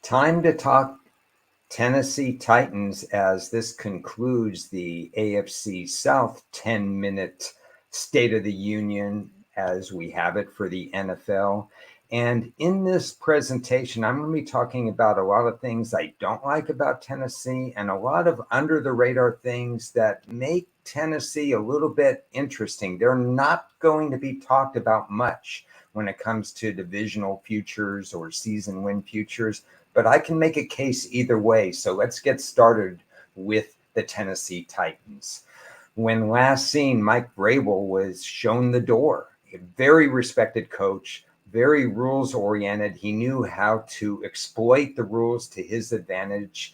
Time to talk Tennessee Titans as this concludes the AFC South 10-minute State of the Union as we have it for the NFL. And in this presentation, I'm going to be talking about a lot of things I don't like about Tennessee and a lot of under the radar things that make Tennessee a little bit interesting. They're not going to be talked about much when it comes to divisional futures or season win futures, but I can make a case either way. So let's get started with the Tennessee Titans. When last seen, Mike Vrabel was shown the door. A very respected coach, very rules oriented. He knew how to exploit the rules to his advantage.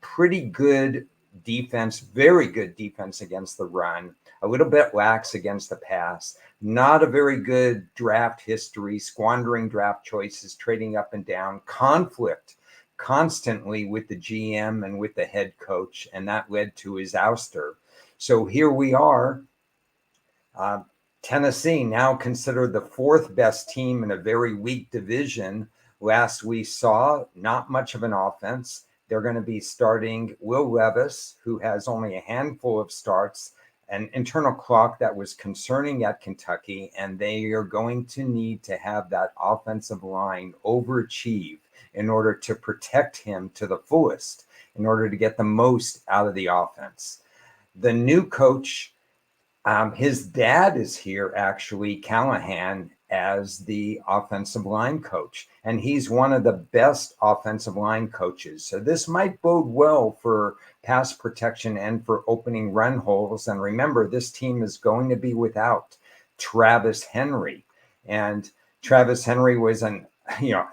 Pretty good defense, very good defense against the run, a little bit lax against the pass. Not a very good draft history, squandering draft choices, trading up and down, conflict constantly with the GM and with the head coach, and that led to his ouster. So here we are. Tennessee, now considered the fourth best team in a very weak division. Last we saw, not much of an offense. They're going to be starting Will Levis, who has only a handful of starts, an internal clock that was concerning at Kentucky, and they are going to need to have that offensive line overachieve in order to protect him to the fullest, in order to get the most out of the offense. The new coach, his dad is here, actually, Callahan, as the offensive line coach, and he's one of the best offensive line coaches. So this might bode well for pass protection and for opening run holes. And remember, this team is going to be without Travis Henry, and Travis Henry was an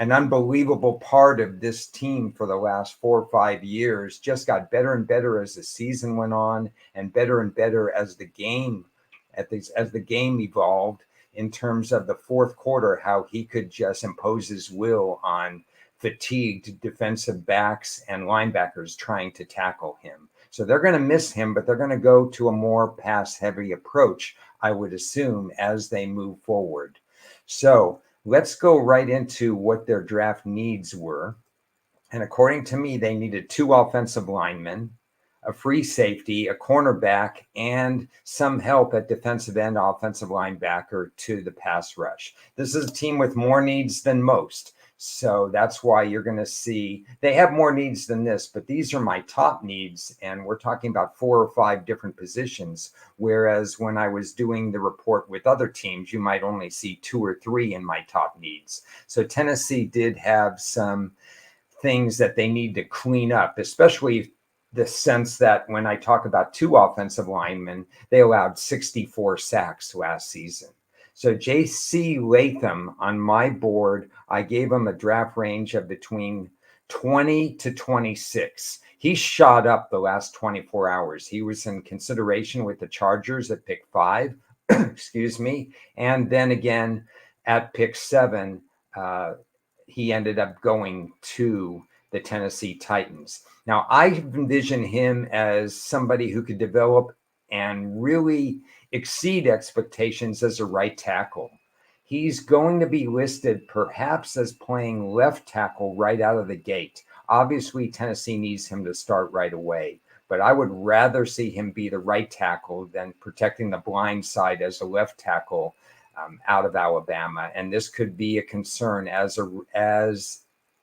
unbelievable part of this team for the last 4 or 5 years. Just got better and better as the season went on, and better as the game evolved, in terms of the fourth quarter, how he could just impose his will on fatigued defensive backs and linebackers trying to tackle him. So they're going to miss him, but they're going to go to a more pass-heavy approach, I would assume, as they move forward. So let's go right into what their draft needs were. And according to me, they needed 2 offensive linemen, a free safety, a cornerback, and some help at defensive end, offensive linebacker to the pass rush. This is a team with more needs than most. So that's why you're going to see they have more needs than this, but these are my top needs. And we're talking about 4 or 5 different positions. Whereas when I was doing the report with other teams, you might only see 2 or 3 in my top needs. So Tennessee did have some things that they need to clean up, especially the sense that when I talk about 2 offensive linemen, they allowed 64 sacks last season. So J.C. Latham on my board, I gave him a draft range of between 20 to 26. He shot up the last 24 hours. He was in consideration with the Chargers at pick 5, excuse me. And then again at pick 7, he ended up going to the Tennessee Titans. Now, I envision him as somebody who could develop and really exceed expectations as a right tackle. He's going to be listed perhaps as playing left tackle right out of the gate. Obviously, Tennessee needs him to start right away, but I would rather see him be the right tackle than protecting the blind side as a left tackle out of Alabama. And this could be a concern as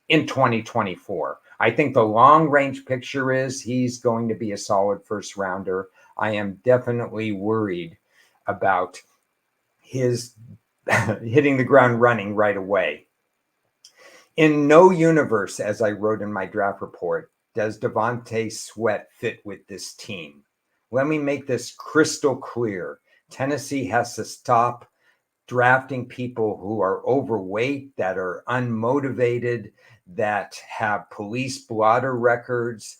in 2024. I think the long range picture is he's going to be a solid first rounder. I am definitely worried about his hitting the ground running right away. In no universe, as I wrote in my draft report, does Devontae Sweat fit with this team. Let me make this crystal clear. Tennessee has to stop drafting people who are overweight, that are unmotivated, that have police blotter records.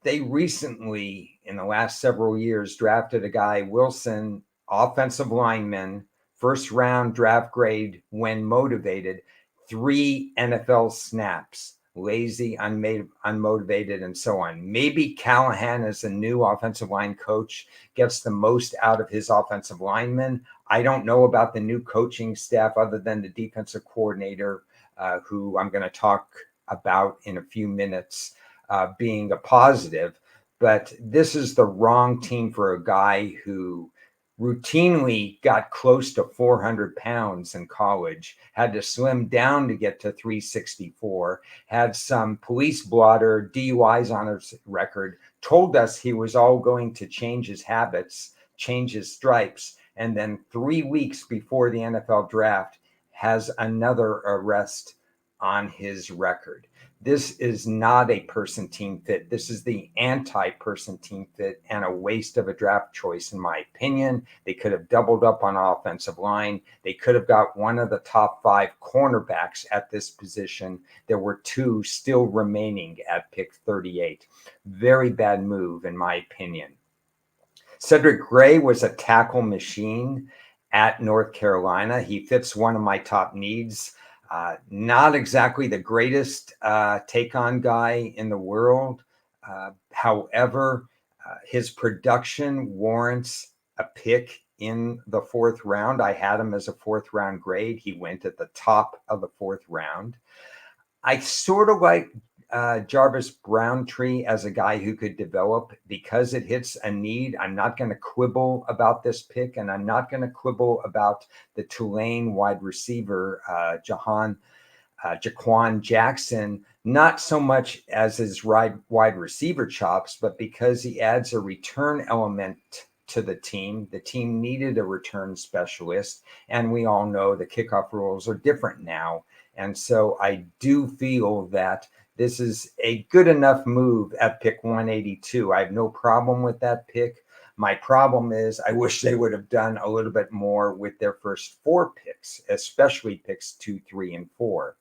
They recently, in the last several years, drafted a guy, Wilson, offensive lineman, first round draft grade when motivated, 3 NFL snaps, lazy, unmotivated, and so on. Maybe Callahan, as a new offensive line coach, gets the most out of his offensive linemen. I don't know about the new coaching staff other than the defensive coordinator, who I'm going to talk about in a few minutes being a positive. But this is the wrong team for a guy who routinely got close to 400 pounds in college, had to slim down to get to 364, had some police blotter DUIs on his record, told us he was all going to change his habits, change his stripes, and then 3 weeks before the NFL draft has another arrest on his record. This is not a person team fit. This is the anti-person team fit and a waste of a draft choice, in my opinion. They could have doubled up on offensive line. They could have got one of the top 5 cornerbacks at this position. There were 2 still remaining at pick 38. Very bad move, in my opinion. Cedric Gray was a tackle machine at North Carolina. He fits one of my top needs. Not exactly the greatest take-on guy in the world. However, his production warrants a pick in the 4th round. I had him as a 4th round grade. He went at the top of the 4th round. I sort of like Jarvis Browntree as a guy who could develop because it hits a need. I'm not going to quibble about this pick, and I'm not going to quibble about the Tulane wide receiver, Jaquan Jackson, not so much as his wide receiver chops, but because he adds a return element to the team. The team needed a return specialist, and we all know the kickoff rules are different now. And so I do feel that this is a good enough move at pick 182. I have no problem with that pick. My problem is I wish they would have done a little bit more with their first 4 picks, especially picks 2, 3, and 4.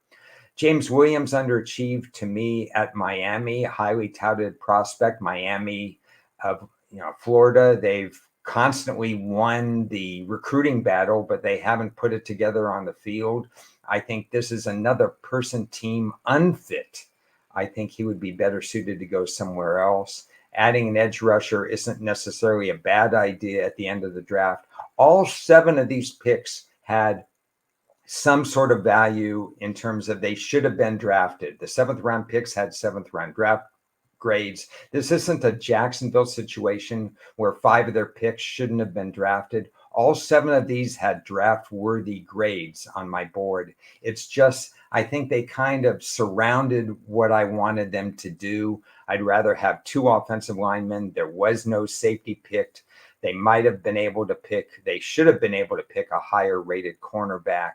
James Williams underachieved to me at Miami, highly touted prospect. Miami of Florida, they've constantly won the recruiting battle, but they haven't put it together on the field. I think this is another person team unfit. I think he would be better suited to go somewhere else. Adding an edge rusher isn't necessarily a bad idea at the end of the draft. All 7 of these picks had some sort of value in terms of they should have been drafted. The 7th round picks had 7th round draft grades. This isn't a Jacksonville situation where 5 of their picks shouldn't have been drafted. All 7 of these had draft-worthy grades on my board. It's just, I think they kind of surrounded what I wanted them to do. I'd rather have 2 offensive linemen. There was no safety picked. They might have been able to pick, they should have been able to pick a higher rated cornerback.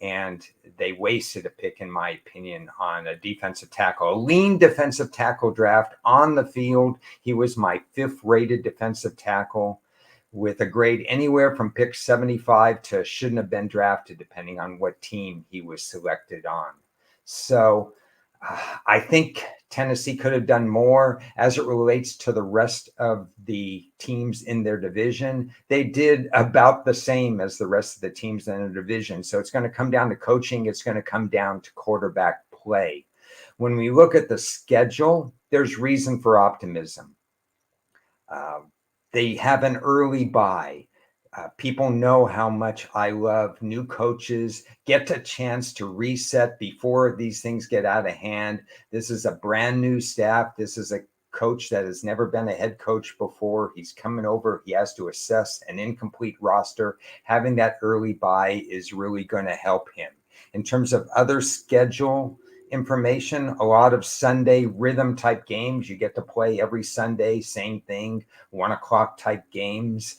And they wasted a pick, in my opinion, on a defensive tackle. A lean defensive tackle draft on the field. He was my 5th rated defensive tackle with a grade anywhere from pick 75 to shouldn't have been drafted, depending on what team he was selected on. So I think Tennessee could have done more as it relates to the rest of the teams in their division. They did about the same as the rest of the teams in their division. So it's going to come down to coaching. It's going to come down to quarterback play. When we look at the schedule, there's reason for optimism. They have an early bye. People know how much I love new coaches, get a chance to reset before these things get out of hand. This is a brand new staff. This is a coach that has never been a head coach before. He's coming over. He has to assess an incomplete roster. Having that early bye is really going to help him. In terms of other schedule information, a lot of Sunday rhythm type games. You get to play every Sunday, same thing, 1 o'clock type games.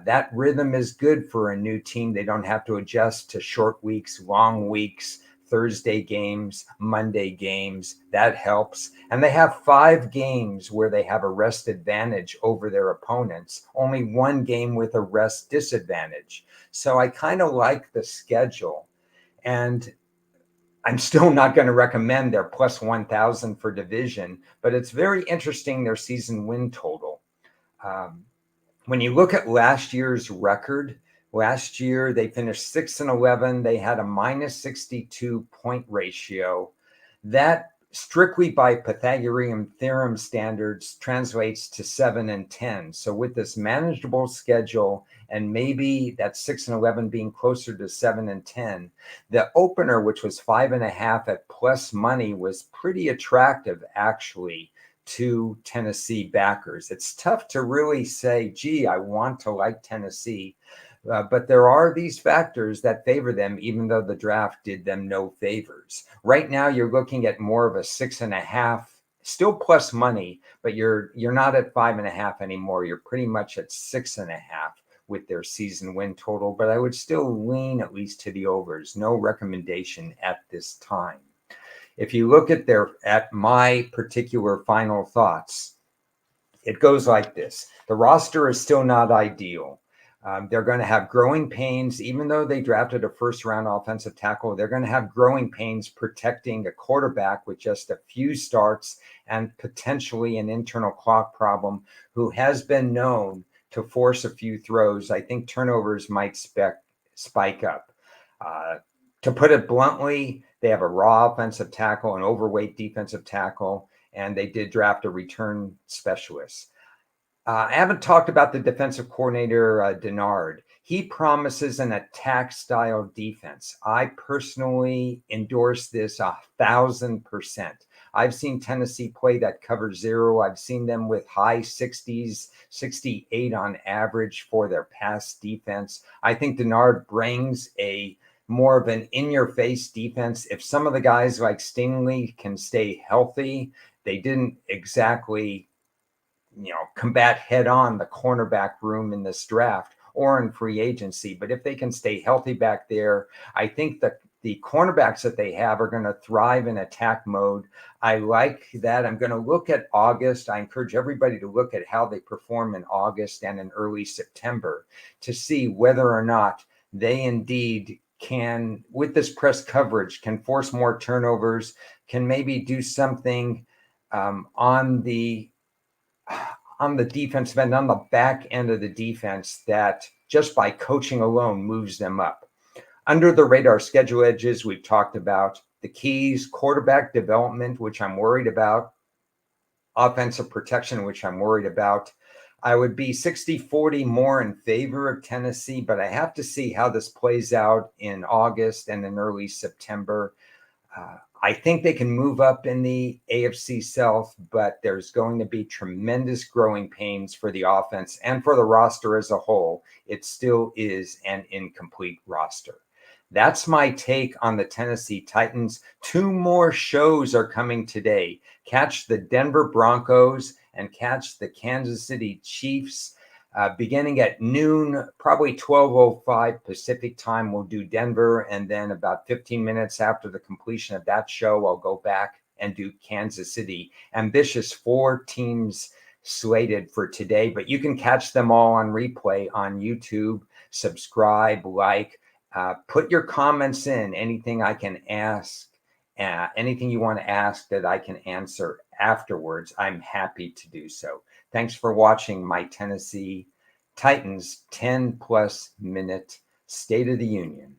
That rhythm is good for a new team. They don't have to adjust to short weeks, long weeks, Thursday games, Monday games. That helps. And they have 5 games where they have a rest advantage over their opponents, only 1 game with a rest disadvantage. So I kind of like the schedule. And I'm still not going to recommend their plus 1,000 for division, but it's very interesting, their season win total. When you look at last year's record, last year they finished 6-11. They had a minus 62 point ratio. That strictly by Pythagorean theorem standards translates to 7-10. So with this manageable schedule and maybe that 6-11 being closer to 7-10, the opener, which was 5.5 at plus money, was pretty attractive actually to Tennessee backers. It's tough to really say, gee, I want to like Tennessee. But there are these factors that favor them, even though the draft did them no favors. Right now, you're looking at more of a 6.5, still plus money, but you're not at 5.5 anymore. You're pretty much at 6.5 with their season win total. But I would still lean at least to the overs. No recommendation at this time. If you look at my particular final thoughts, it goes like this. The roster is still not ideal. They're going to have growing pains, even though they drafted a first-round offensive tackle. They're going to have growing pains protecting a quarterback with just a few starts and potentially an internal clock problem, who has been known to force a few throws. I think turnovers might spike up. To put it bluntly, they have a raw offensive tackle, an overweight defensive tackle, and they did draft a return specialist. I haven't talked about the defensive coordinator, Denard. He promises an attack-style defense. I personally endorse this 1,000%. I've seen Tennessee play that cover zero. I've seen them with high 60s, 68 on average for their pass defense. I think Denard brings a more of an in-your-face defense. If some of the guys like Stingley can stay healthy, they didn't exactly combat head on the cornerback room in this draft or in free agency. But if they can stay healthy back there, I think that the cornerbacks that they have are going to thrive in attack mode. I like that. I'm going to look at August. I encourage everybody to look at how they perform in August and in early September to see whether or not they indeed can, with this press coverage, can force more turnovers, can maybe do something on the defensive end, on the back end of the defense, that just by coaching alone moves them up. Under the radar schedule edges, we've talked about the keys: quarterback development, which I'm worried about, offensive protection, which I'm worried about. I would be 60-40 more in favor of Tennessee, but I have to see how this plays out in August and in early September. I think they can move up in the AFC South, but there's going to be tremendous growing pains for the offense and for the roster as a whole. It still is an incomplete roster. That's my take on the Tennessee Titans. 2 more shows are coming today. Catch the Denver Broncos and catch the Kansas City Chiefs. Beginning at noon, probably 12:05 Pacific time, we'll do Denver. And then about 15 minutes after the completion of that show, I'll go back and do Kansas City. Ambitious 4 teams slated for today, but you can catch them all on replay on YouTube. Subscribe, like, put your comments in. Anything I can ask, anything you want to ask that I can answer afterwards, I'm happy to do so. Thanks for watching my Tennessee Titans 10+ minute State of the Union.